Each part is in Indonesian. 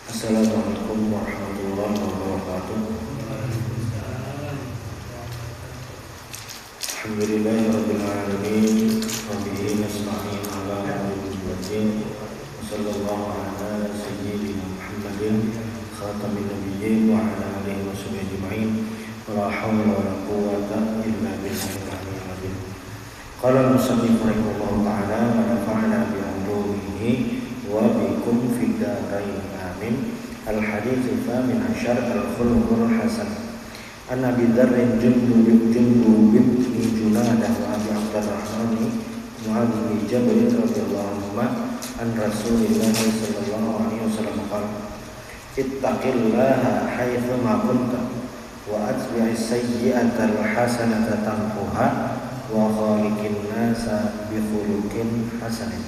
Assalamualaikum warahmatullahi wabarakatuh. Alhamdulillahirabbil alamin. Wabihi nasta'in ala umuri din. Wassallallahu ala sayyidina Muhammadin khatamin nabiyyin wa ala alihi washabihi ajma'in. Wa la haula wa la quwwata illa billahil aliyyil azim. Qala al-musannif rahimahullahu ta'ala wa nafa'ana bi ulumihi wa bikum fid darain amin. Al-hadits al-thamin asyar al-khuluqul hasan. An Abi Dzar Jundub bin Junadah wa Abi Abdurrahman Mu'adz bin Jabal radhiyallahu anhu an Rasulillah sallallahu alaihi wasallam qala ittaqillaha haitsu ma kunta wa atbi'is sayyi'ata al-hasanata tamhuha wa khaliqin nasa bi khuluqin hasanin.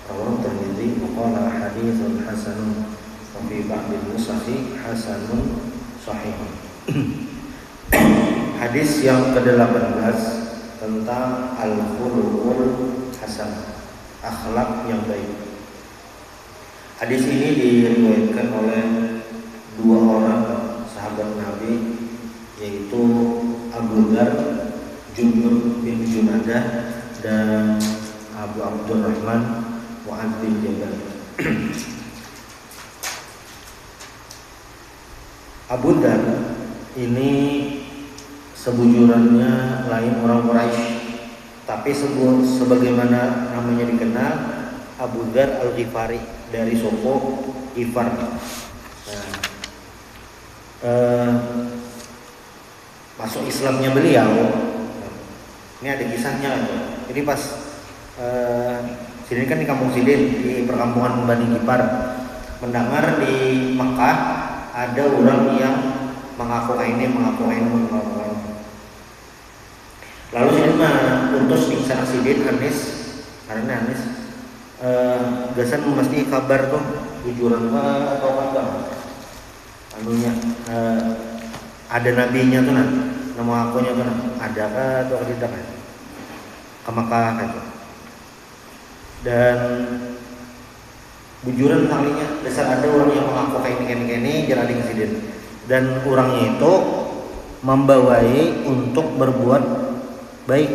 Rawahu Tirmidzi wa qala haditsun hasanun wa fi ba'd al-nusakhi hasanun sahihun. Hadis yang ke-18 tentang al-khuluqul hasan, akhlak yang baik. Hadis ini diriwayatkan oleh dua orang sahabat Nabi, yaitu Abu Dzar Jundub bin Junadah dan Abu Abdurrahman Mu'adz bin Jabal. Abu Dzar ini sebujurannya lain orang Quraisy, tapi sebagaimana namanya dikenal, Abu Dzar Al-Ghifari dari suku Ghifar. Masuk Islamnya beliau, ini ada kisahnya. Jadi pas sini kan di kampung Sidin, di perkampungan Bani Ghifar, mendengar di Mekah ada orang yang mengaku ini. Lalu Sidin utus di sana Sidin Anis, karena Anis gasan mesti kabar tuh tujuan atau apa anunya ada nabinya tuh nama akunya tuh adakah atau tidak kan ke Makkah gitu. Dan bujuran kalinya dasar ada orang yang mengaku kayak ini jalan Sidin, dan orangnya itu membawai untuk berbuat baik.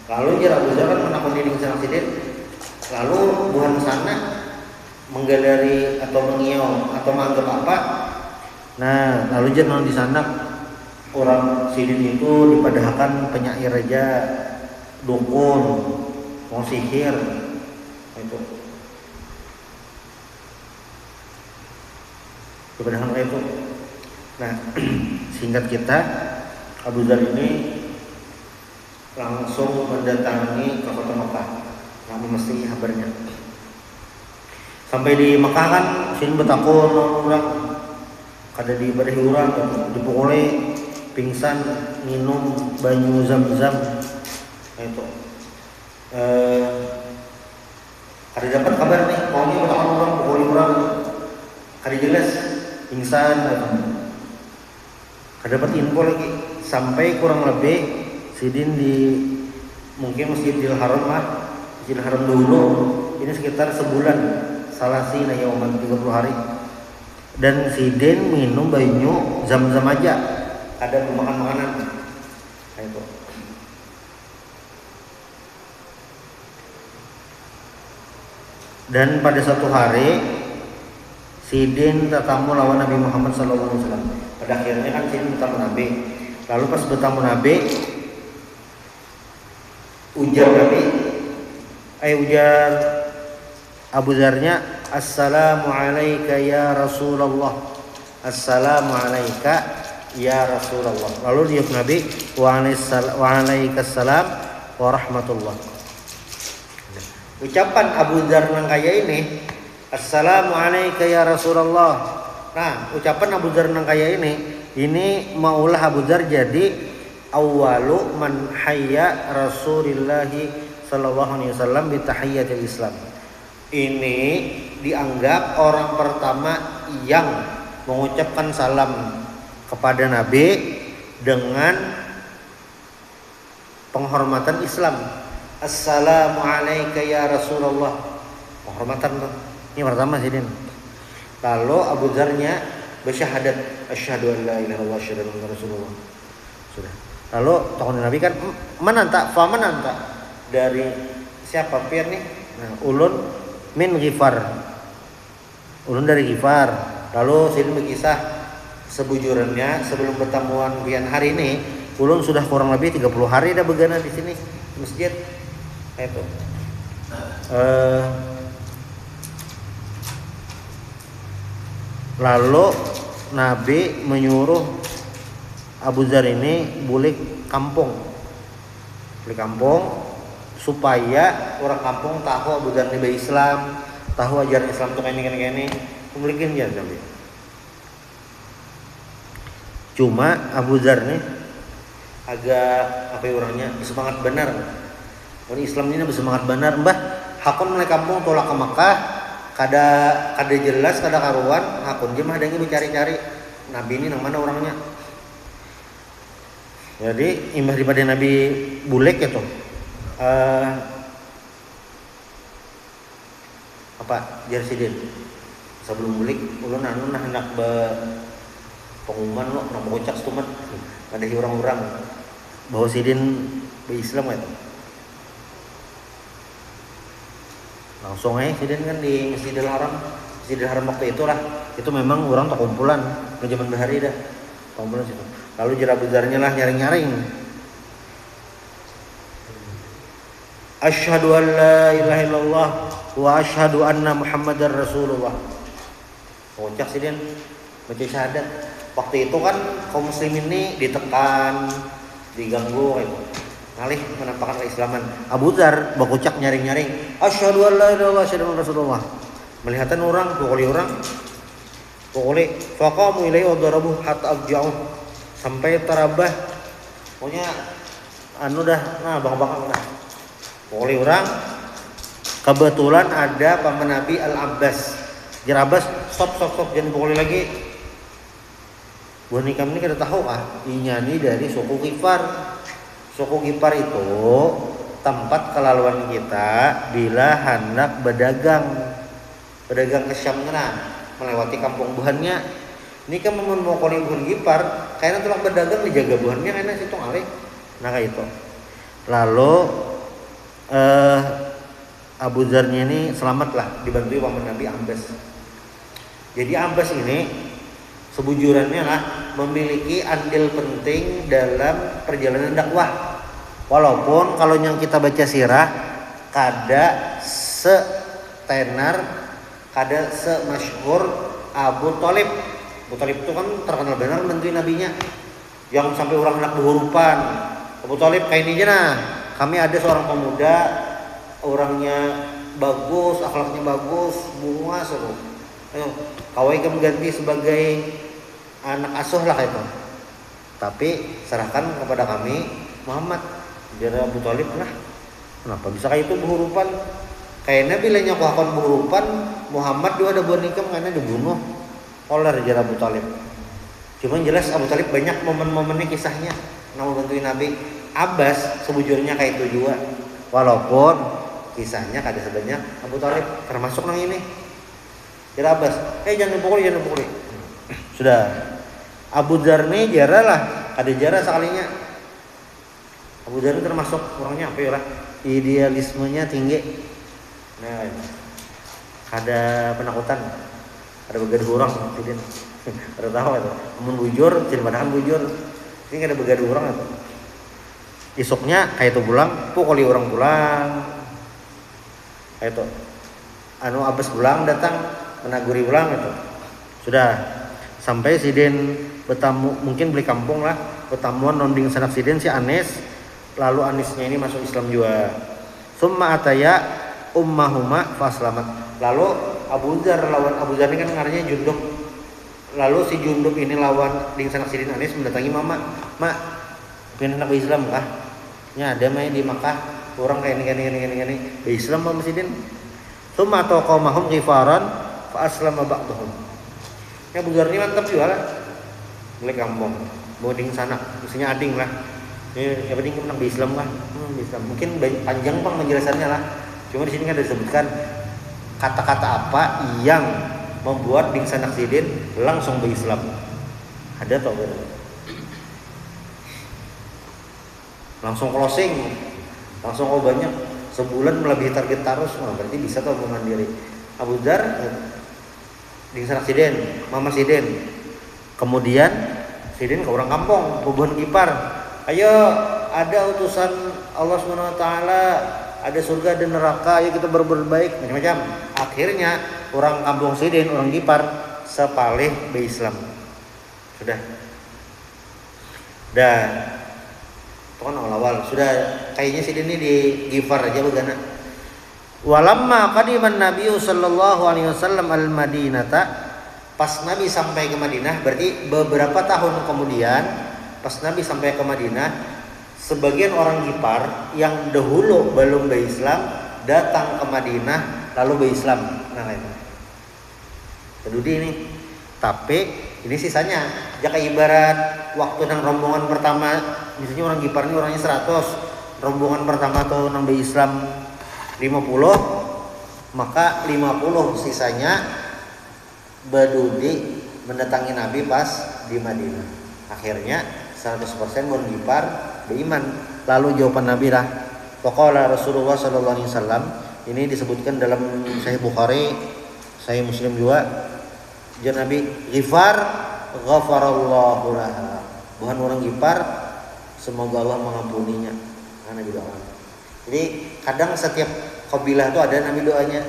Lalu Abu Dzar kan menakut diri sang Sidin, lalu bukan sana menggaleri atau mengiau atau menganggap apa. Nah, lalu jangan di sana orang Sidin itu dipadahkan penyair aja, dukun, mau sihir itu. Dipadahkan itu. Nah, singkat kita, Abu Dzar ini langsung mendatangi ke kota Mekah, namun mesti kabarnya. Sampai di Mekah kan, sini betakun orang, kada diberi orang, dipukuli, pingsan, minum banyu zam-zam, itu. Kada dapat kabar nih, maunya betakun orang, pukuli orang, kada jelas, pingsan, itu. Kada dapat info lagi, sampai kurang lebih Sidin di mungkin Masjidil Haram lah, Masjidil Haram dulu ini sekitar sebulan, salasina yauman 30 hari. Dan Sidin minum banyu zam-zam aja, ada makan makanan. Nah, itu. Dan pada suatu hari Sidin tetamu lawan Nabi Muhammad SAW. Pada akhirnya kan Sidin bertamu Nabi. Lalu pas bertamu Nabi, ujar Abu Dzarnya, assalamu alayka ya Rasulullah, assalamu alayka ya Rasulullah. Lalu dia Nabi, wa alaikassalam wa rahmatullah. Ucapan Abu Dzar yang kaya ini, assalamu alayka ya Rasulullah. Nah, ucapan Abu Dzar yang kaya ini maulah Abu Dzar jadi awwalu man hayya Rasulillahi sallallahu alaihi wasallam bi tahiyyatil Islam. Ini dianggap orang pertama yang mengucapkan salam kepada Nabi dengan penghormatan Islam. Assalamu alayka ya Rasulullah. Penghormatan tuh. Ini pertama Sidin. Lalu Abu Dzarnya bersyahadat asyhadu an la ilaha illallah asyhadu anna rasulullah. Sudah. Lalu tokoh Nabi kan menanta dari siapa pian nih? Nah, ulun min Ghifar. Ulun dari Ghifar. Lalu Sidin berkisah sebujurannya sebelum pertemuan pian hari ini, ulun sudah kurang lebih 30 hari dah begana di sini masjid. Itu. Lalu Nabi menyuruh Abu Dzar ini bulik kampung supaya orang kampung tahu Abu Dzar ini berislam, tahu ajaran Islam tuh kayak ini, bulikin dia Nabi. Cuma Abu Dzar nih agak orangnya bersemangat benar. Orang Islam ini bersemangat benar, mbah. Hakun mulai kampung tolak ke Makkah, kada jelas, kada karuan. Hakun dia mah ada yang mencari-cari Nabi ini nang mana orangnya. Jadi imbah daripada Nabi bulek gitu. Jarsidin sebelum bulik ulun hendak pengumuman lo nang bocak stumat ada orang-orang bahwa Sidin berislam gitu. Langsung aja Sidin kan di Masjidil Haram waktu itu lah. Itu memang orang tak kumpulan di zaman bahari dah. Kumpulan situ. Lalu Abu Dzarnya lah nyaring-nyaring. Asyhadu an la ilaha illallah wa asyhadu anna Muhammadar Rasulullah. Bocah Sidin baca syahadat. Waktu itu kan kaum muslimin ini ditekan, diganggu gitu. Ngalih menampakkan keislaman. Abu Dzar bakucak nyaring-nyaring. Asyhadu an la ilaha illallah asyhadu anna Rasulullah. Melihatan orang, pukuli faqamu ilaihi wa darabu hatta abja'u. Sampai terabah. Pokoknya bang-bang dah. Pukuli orang. Kebetulan ada paman Nabi Al-Abbas. Jar Abbas, stop jangan pukuli lagi. Buah nikam ini kita tahu ini dari suku Ghifar. Suku Ghifar itu tempat kelaluan kita bila hendak berdagang ke Syam melewati kampung buhannya. Ini kan mau kali buhan Ghifar, kayaknya tulang berdagang dijaga buhannya kayaknya situ alih. Nah kayak itu. Lalu Abu Dzarnya ini selamatlah dibantu paman Nabi Abbas. Jadi Abbas ini sebujurannya lah memiliki andil penting dalam perjalanan dakwah. Walaupun kalau yang kita baca sirah kada setenar, kada semasyhur Abu Thalib. Abu Thalib itu kan terkenal benar menteri nabinya, yang sampai orang anak berhurupan. Abu Thalib kayak ini aja nah. Kami ada seorang pemuda, orangnya bagus, akhlaknya bagus, bunga seru. Ayo, kawai kamu ganti sebagai anak asuh lah itu. Tapi serahkan kepada kami Muhammad. Biar Abu Thalib lah. Kenapa bisa kayak itu berhurupan? Kayaknya bilanya aku akan berhurupan Muhammad dia ada buat nikah karena dibunuh oleh Raja Abu Thalib. Cuma jelas Abu Thalib banyak momen-momennya kisahnya mau bantuin Nabi. Abbas sebujurnya kayak itu juga. Walaupun kisahnya kada sebanyak Abu Thalib termasuk nang ini. Kira Abbas, jangan dipukuli. Sudah. Abu Dzar nih jarah lah, ada jarah sekalinya. Abu Dzar termasuk orangnya apa ya lah? Idealismenya tinggi. Nah, ada penakutan, ada begaduh orang, tidak. Ada tahu itu. Namun bujur, jadi padahal bujur. Ini ada begaduh orang itu. Isuknya kayak itu pulang, pukuli orang pulang. Kayak itu. Abbas pulang datang. Menaguri ulang itu sudah sampai Sidin bertamu mungkin beli kampung lah pertemuan nonding sanak Sidin si Anis, lalu Anisnya ini masuk Islam juga. Summa ataya ummahuma faslamat. Lalu Abu Dzar lawan Abu Dzar ini kan ngaranya Jundub. Lalu si Jundub ini lawan ding sanak Sidin Anis mendatangi mak pengen anak Islam kah? Nya ada main di Makkah orang kayak ini Islam sama Sidin. Summa taqamahum Ghifaran aslama ba'dhum. Ya Abu Dzar ini mantap juga lah. Mulai kampung, boding sana, mestinya ading lah. Ini yang penting menang di Islam lah. Islam. Mungkin panjang penjelasannya lah. Cuma di sini kan disebutkan kata-kata apa yang membuat Bin Sanaksidin langsung berislam. Ada atau enggak? Langsung closing, langsung banyak, sebulan melebihi target tarus, berarti bisa tuh mandiri. Abu Dzar, Bin Sanaksidin, Mama Sidin, kemudian Sidin ke orang kampung, bubuhan kipar. Ayo, ada utusan Allah SWT, ada surga dan neraka, ayo kita berbaik, macam-macam. Akhirnya orang kampung Sidin, orang kipar, sepalih berislam. Sudah. Dan itu kan awal-awal. Sudah kayaknya Sidin ini di Gifar aja begana. Walamma qadiman Nabi sallallahu alaihi wasallam al-Madinata, pas Nabi sampai ke Madinah, berarti beberapa tahun kemudian pas Nabi sampai ke Madinah, sebagian orang Gifar yang dahulu belum berislam datang ke Madinah lalu berislam. Nah, itu. Kedudi ini. Tapi ini sisanya. Jika ibarat waktu nang rombongan pertama, misalnya orang Gifar ini orangnya 100, rombongan pertama tuh nang berislam 50, maka 50 sisanya Badudi mendatangi Nabi pas di Madinah. Akhirnya 100% orang Gifar beriman. Lalu jawaban Nabi lah, faqala Rasulullah sallallahu alaihi wasallam, ini disebutkan dalam Sahih Bukhari, Sahih Muslim juga. Jangan Nabi, Gifar ghafarallahu laha. Bukan orang Gifar, semoga Allah mengampuninya. Karena Nabi doa. Jadi kadang setiap kabilah itu ada Nabi doanya.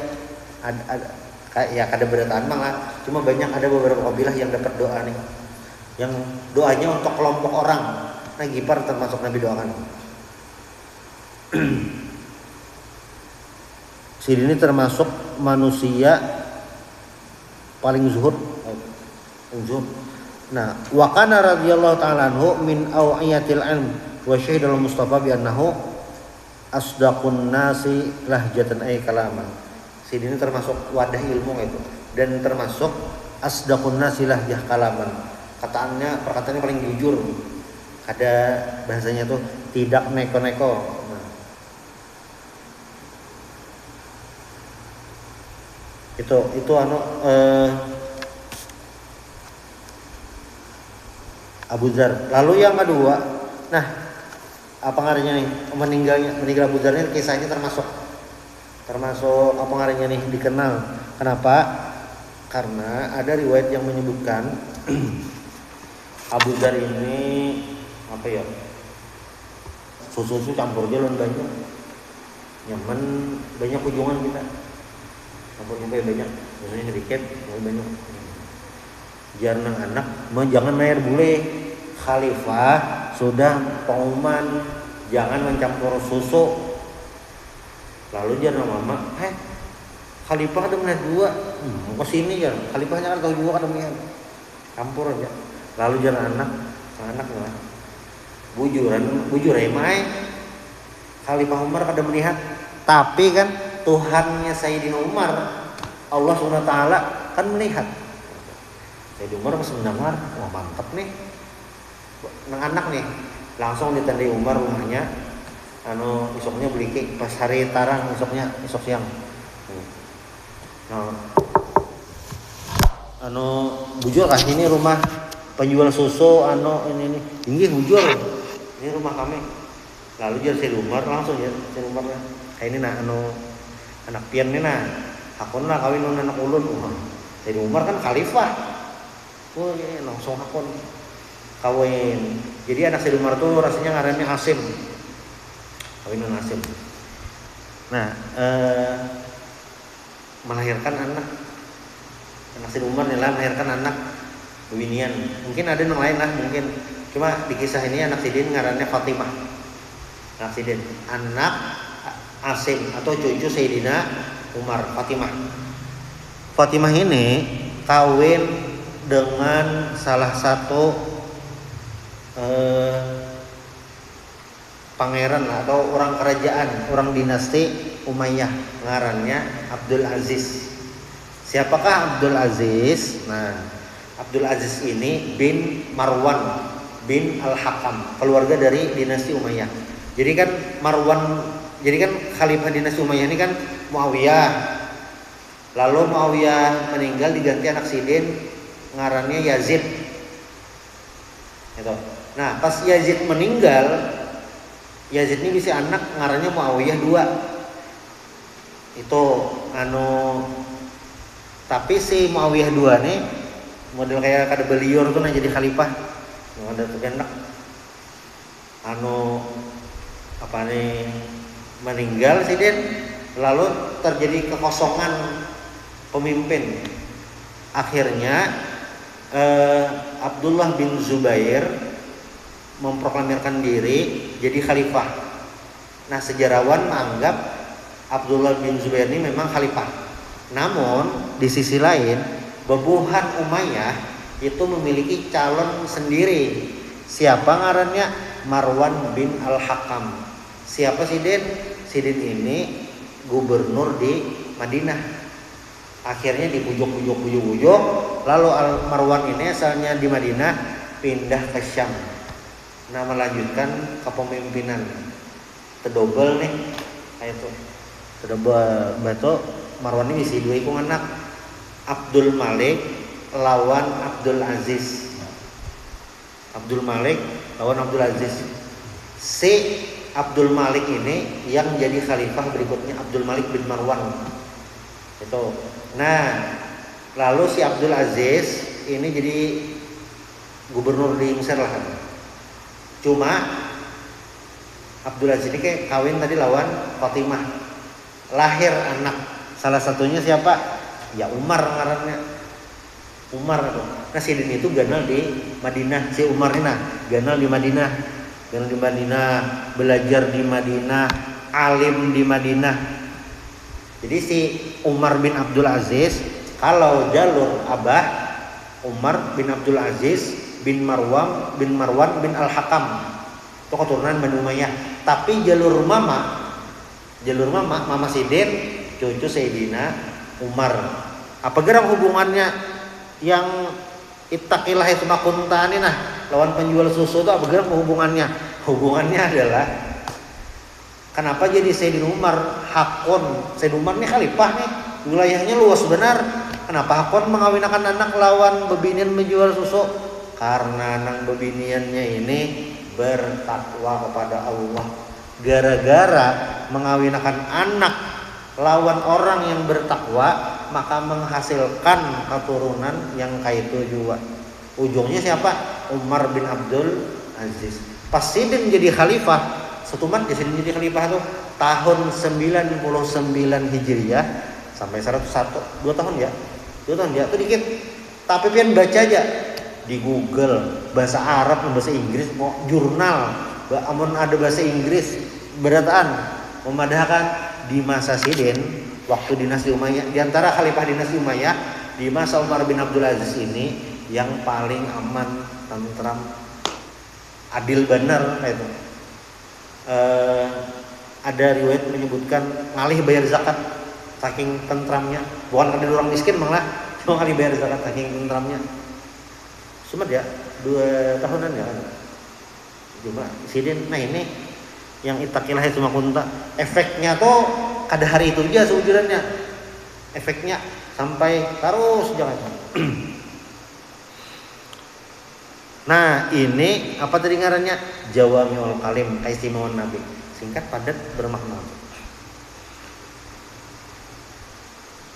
Ya kada berataan lah. Cuma banyak ada beberapa kabilah yang dapat doa nih. Yang doanya untuk kelompok orang. Nah, Gifar termasuk Nabi doakan. Sidin ini termasuk manusia paling zuhud. Nah, wa kana radhiyallahu ta'ala anhu min awiyatil ilm wa syahidul Mustafa bi annahu asdaqun nasi lahjatan ay kalaman. Sidin ini termasuk wadah ilmu itu dan termasuk asdaqun nasi lahjah kalaman. Perkataannya paling jujur. Ada bahasanya tuh tidak neko-neko. Nah. Itu Abu Dzar. Lalu yang kedua, nah apa ngarannya nih meninggal Abu Dzar ini kisahnya termasuk apa ngarannya nih dikenal. Kenapa? Karena ada riwayat yang menyebutkan Abu Dzar ini apa ya, susu campur jalan banyak, nyaman banyak kunjungan kita, campur banyak, biasanya sedikit banyak. Jangan anak, jangan mayar bule. Khalifah sudah pengumuman jangan mencampur susu. Lalu jangan mama, Khalifah ada melihat dua, ke sini ya. Khalifahnya kan tahu juga kan melihat, campur aja. Lalu jangan anak lah, bujur emai. Khalifah Umar kada melihat, tapi kan Tuhannya Sayyidina Umar, Allah SWT kan melihat. Sayyidina Umar pas mendengar, wah mantap nih, nang anak nih, langsung ditandai Umar rumahnya. Isoknya beli cake pas hari tarang, isok siang. Bujur kasih ini rumah penjual susu, ini tinggi bujur, ini rumah kami. Lalu jadi Sayyidina Umar langsung ya, Sayyidina Umar lah. Kayak ini anak pian ini hakon lah kawin anak ulun. Sayyidina Umar kan khalifah. Oh iya, langsung hakon kawin. Jadi anak Sayyidina Umar tuh rasanya ngarannya Asim. Kawinan Asim. Nah, melahirkan anak Sayyidina Umar nih lah, melahirkan anak Winian. Mungkin ada yang lain lah, mungkin. Cuma di kisah ini anak Sidin ngarannya Fatimah. Anak Sidin, anak Asim atau cucu Sayyidina Umar, Fatimah. Fatimah ini kawin dengan salah satu pangeran atau orang kerajaan, orang dinasti Umayyah, ngarannya Abdul Aziz. Siapakah Abdul Aziz? Nah, Abdul Aziz ini bin Marwan bin Al-Hakam, keluarga dari dinasti Umayyah. Jadi kan khalifah dinasti Umayyah ini kan Muawiyah. Lalu Muawiyah meninggal diganti anak Sidin ngarannya Yazid. Gitu. Nah, pas Yazid meninggal, Yazid ini bisa anak ngarannya Muawiyah 2. Itu tapi si Muawiyah 2 nih model kayak kada beliur tuh jadi khalifah. Ada tergenak meninggal Sidin, lalu terjadi kekosongan pemimpin. Akhirnya Abdullah bin Zubair memproklamirkan diri jadi khalifah. Nah, sejarawan menganggap Abdullah bin Zubair ini memang khalifah. Namun di sisi lain, bebuhan Umayyah itu memiliki calon sendiri. Siapa ngarannya? Marwan bin Al-Hakam. Siapa Sidin? Sidin ini gubernur di Madinah. Akhirnya dibujuk-bujuk, lalu Marwan ini asalnya di Madinah pindah ke Syam. Nah, melanjutkan kepemimpinan. Tedobel nih, kayak itu. Tedobel batu Marwan ini isi 2 ikung anak. Abdul Malik lawan Abdul Aziz. Abdul Malik lawan Abdul Aziz. Si Abdul Malik ini yang jadi khalifah berikutnya Abdul Malik bin Marwan. Itu. Nah, lalu si Abdul Aziz ini jadi gubernur di Mesir lah. Cuma Abdul Aziz ini kayak kawin tadi lawan Fatimah. Lahir anak. Salah satunya siapa? Ya Umar ngarannya. Umar itu. Nah, Sidin itu ganal di Madinah. Si Umar ini ganal di Madinah. Ganal di Madinah, belajar di Madinah, alim di Madinah. Jadi si Umar bin Abdul Aziz, kalau jalur abah Umar bin Abdul Aziz bin Marwan bin Al-Hakam, itu keturunan Bani Umayyah. Tapi jalur mama Sidin, cucu Sayyidina Umar. Apa gerak hubungannya yang ittaqilah itu makuntani lawan penjual susu itu apa gerak hubungannya? Hubungannya adalah kenapa jadi Sayyidina Umar hakon? Sayyidina Umar ini khalifah nih, wilayahnya luas benar. Kenapa hakon mengawinkan anak lawan bebinian menjual susu? Karena anak bebiniannya ini bertakwa kepada Allah. Gara-gara mengawinkan anak lawan orang yang bertakwa, maka menghasilkan keturunan yang kayak itu juga. Ujungnya siapa? Umar bin Abdul Aziz. Pas Sidin jadi khalifah, setumat Sidin jadi khalifah itu tahun 99 Hijriah sampai 101, 2 tahun ya. 2 tahun ya, itu dikit. Tapi pian baca aja di Google bahasa Arab dan bahasa Inggris, mau jurnal, amun ada bahasa Inggris berataan memadahkan di masa Sidin waktu dinasti Umayyah, di antara khalifah dinasti Umayyah di masa Umar bin Abdul Aziz ini yang paling aman, tentram, adil benar kayak itu. Ada riwayat menyebutkan ngalih bayar zakat saking tentramnya, bukan karena orang miskin malah cuma ngalih bayar zakat saking tentramnya. Sumet ya, 2 tahunan ya. Cuma Sidin, nah ini yang ittaqilah itu makunta, efeknya tuh kada hari itu aja seujurannya, efeknya sampai terus jangan. Nah, ini apa tadi ngarannya? Jawami'ul Kalim, keistimewaan Nabi. Singkat, padat, bermakna.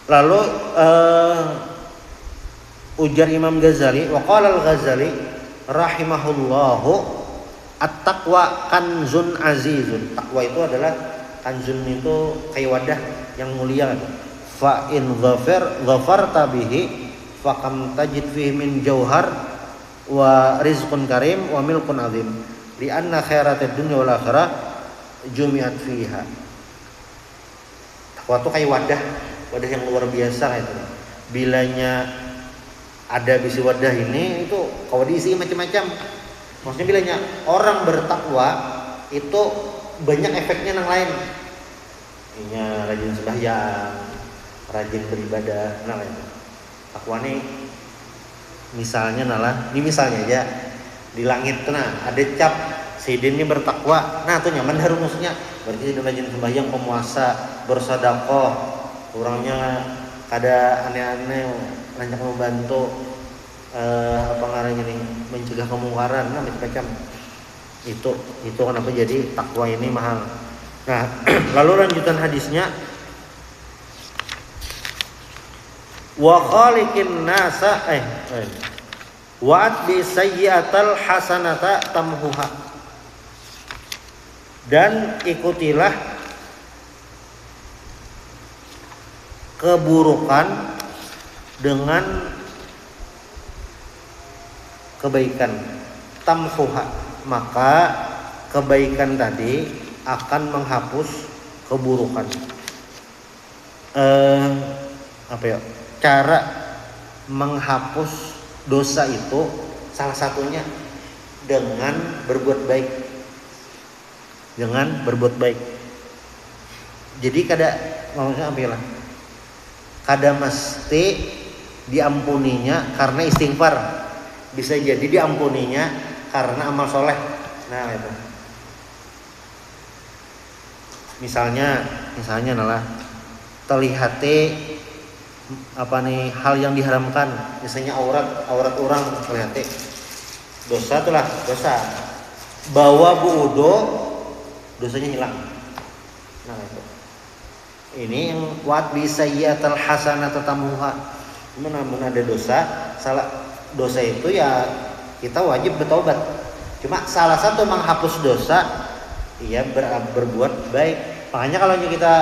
Lalu ujar Imam Ghazali, wa qala al-Ghazali rahimahullahu, at-taqwa kanzun azizun. Takwa itu adalah kanzun, itu kayak wadah yang mulia. Fa in dhafarta bihi faqam tajid fihi min jauhar wa rizqun karim wa milkun azim. Li anna khairatad dunya wal akhirah jumi'at fiha. Takwa itu kayak wadah yang luar biasa itu. Bilanya ada bisi wadah ini, itu kalau diisi macam-macam. Maksudnya bilanya orang bertakwa itu banyak efeknya yang lain. Inya rajin sembahyang, rajin beribadah, nah lain. Takwa nih misalnya ini misalnya aja di langit tuh ada cap Sidin ini bertakwa. Nah tuh nyaman rumusnya. Berarti Sidin rajin sembahyang, pemuasa, bersedekah, orangnya kada aneh-aneh lanjak membantu apa ngarannya nih mencegah kemungkaran macam-macam. Itu kenapa jadi takwa ini mahal. Nah, lalu lanjutan hadisnya wa khaliqin nasa wa'at bi sayyi'atal hasanata tamhuha, dan ikutilah keburukan dengan kebaikan. Tamhuha, maka kebaikan tadi akan menghapus keburukan. Apa ya? Cara menghapus dosa itu salah satunya dengan berbuat baik. Dengan berbuat baik. Jadi maksudnya apa ya? Kada mesti diampuninya karena istighfar. Bisa jadi diampuninya karena amal soleh. Nah itu. Misalnya adalah terlihat apa nih hal yang diharamkan, misalnya aurat orang terlihat dosa itulah dosa. Bawa buudo dosanya hilang. Nah itu. Ini yang wat bisa yatal hasanata tamuha. Namun ada dosa, dosa itu ya kita wajib bertobat. Cuma salah satu menghapus dosa ya berbuat baik. Makanya kalau kita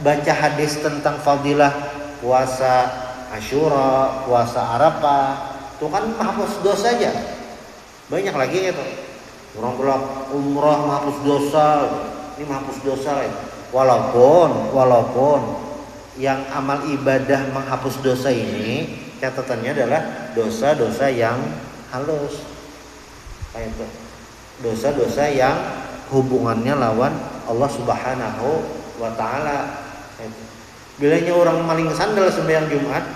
baca hadis tentang fadilah puasa Asyura, puasa Arafah, itu kan menghapus dosa aja. Banyak lagi itu. Orang pulang umrah menghapus dosa, ini menghapus dosa ya. Walaupun yang amal ibadah menghapus dosa ini catatannya adalah dosa-dosa yang halus. Kayak itu. Dosa-dosa yang hubungannya lawan Allah Subhanahu wa taala. Bilanya orang maling sandal sembahyang Jumat,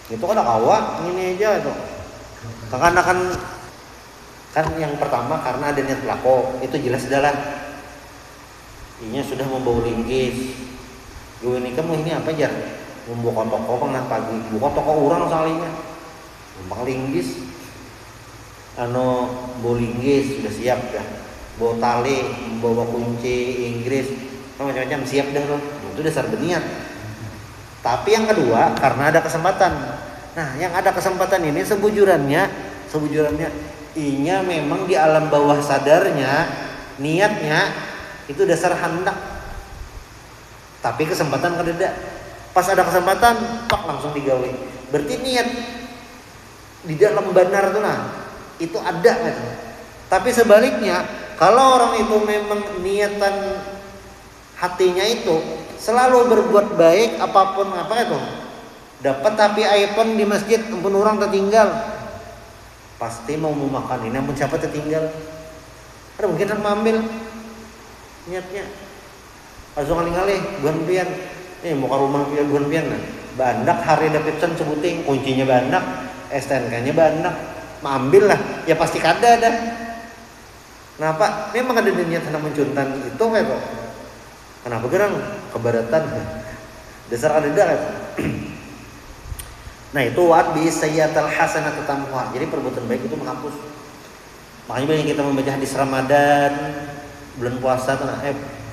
itu kan kawa ini aja tuh. Karena kan yang pertama karena ada niat pelako, itu jelas adalah ini sudah membawa linggis. Gue ini kamu ini apa aja? Membuka toko pernah pagi, buka toko orang salingnya, memang linggis. Bawa linggis sudah siap ya, bawa tali, bawa kunci Inggris. Macam-macam siap dah loh. Itu dasar berniat. Tapi yang kedua karena ada kesempatan. Nah, yang ada kesempatan ini sebujurannya inya memang di alam bawah sadarnya niatnya itu dasar hendak. Tapi kesempatan kada. Pas ada kesempatan, pak langsung digawe. Berarti niat di dalam benar tuh nah itu ada gitu. Tapi sebaliknya kalau orang itu memang niatan hatinya itu selalu berbuat baik apapun apa itu dapat, tapi iPhone di masjid ampun orang tertinggal pasti mau makan ini ampun siapa tertinggal ada mungkin kan mengambil niatnya langsung ngalih buan pian mau ke rumah pian buan pian nah bandak hari Davidson sebuting kuncinya bandak STNK-nya bandak mengambil lah ya pasti kada dah. Kenapa? Memang ada niat hendak mencuntan itu kayak kok. Kenapa gerang kebaratan dasar ada darah. Nah itu wat bi sayyatal hasanatu tamhuha. Jadi perbuatan baik itu menghapus. Makanya banyak kita membaca hadis Ramadan bulan puasa tuh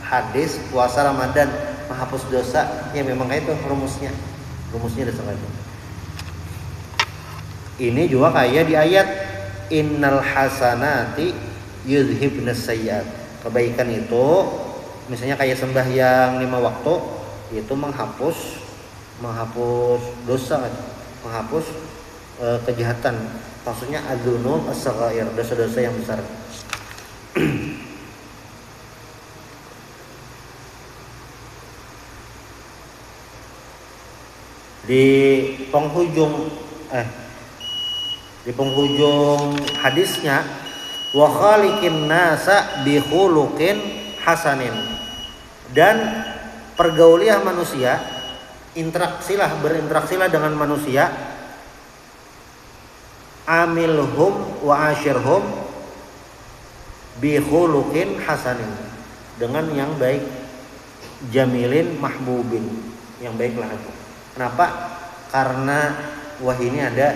hadis puasa Ramadan menghapus dosa ya memang itu rumusnya dasar itu. Ini juga kayak di ayat innal hasanati yudhibnas sayyiat. Kebaikan itu misalnya kayak sembahyang 5 waktu itu menghapus dosa, menghapus kejahatan. Maksudnya adzunub as-saghair, dosa-dosa yang besar. Di penghujung hadisnya wa khaliqin nasa bi khuluqin hasanin, dan pergaulilah manusia, berinteraksilah dengan manusia, amilhum wa ashirhum bi khuluqin hasanin, dengan yang baik, jamilin mahbubin, yang baik lah itu. Kenapa? Karena ini ada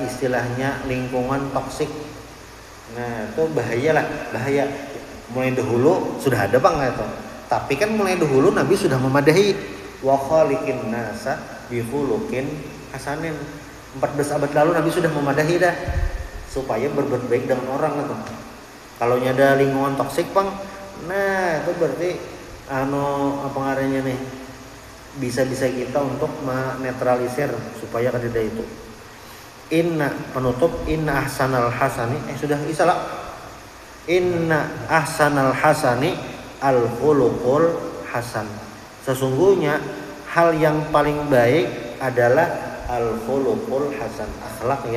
istilahnya lingkungan toksik. Nah itu bahaya. Mulai dahulu sudah ada bang itu. Tapi kan mulai dahulu Nabi sudah memadahi wa khaliqin nasa bi khuluqin hasanin. 14 abad lalu Nabi sudah memadahi dah supaya berbuat baik dengan orang itu. Kalau ada lingkungan toksik bang, nah itu berarti apa ngarannya nih, bisa kita untuk menetralisir supaya kada itu. Inna ahsanal hasani sudah isalah. Inna ahsanal hasani al khuluqul hasan. Sesungguhnya hal yang paling baik adalah al khuluqul hasan, akhlak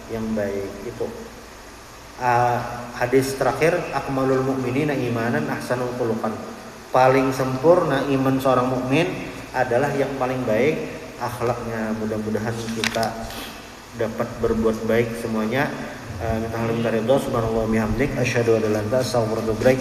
yang baik itu. Hadis terakhir, akmalul mu'minina imanan ahsanul khuluqan. Paling sempurna iman seorang mukmin adalah yang paling baik akhlaknya. Mudah-mudahan kita dapat berbuat baik semuanya. Minta halim dari Allah subhanahu wa bihamdik asyhadu an la ilaha illa anta astaghfiruka wa atubu ilaik.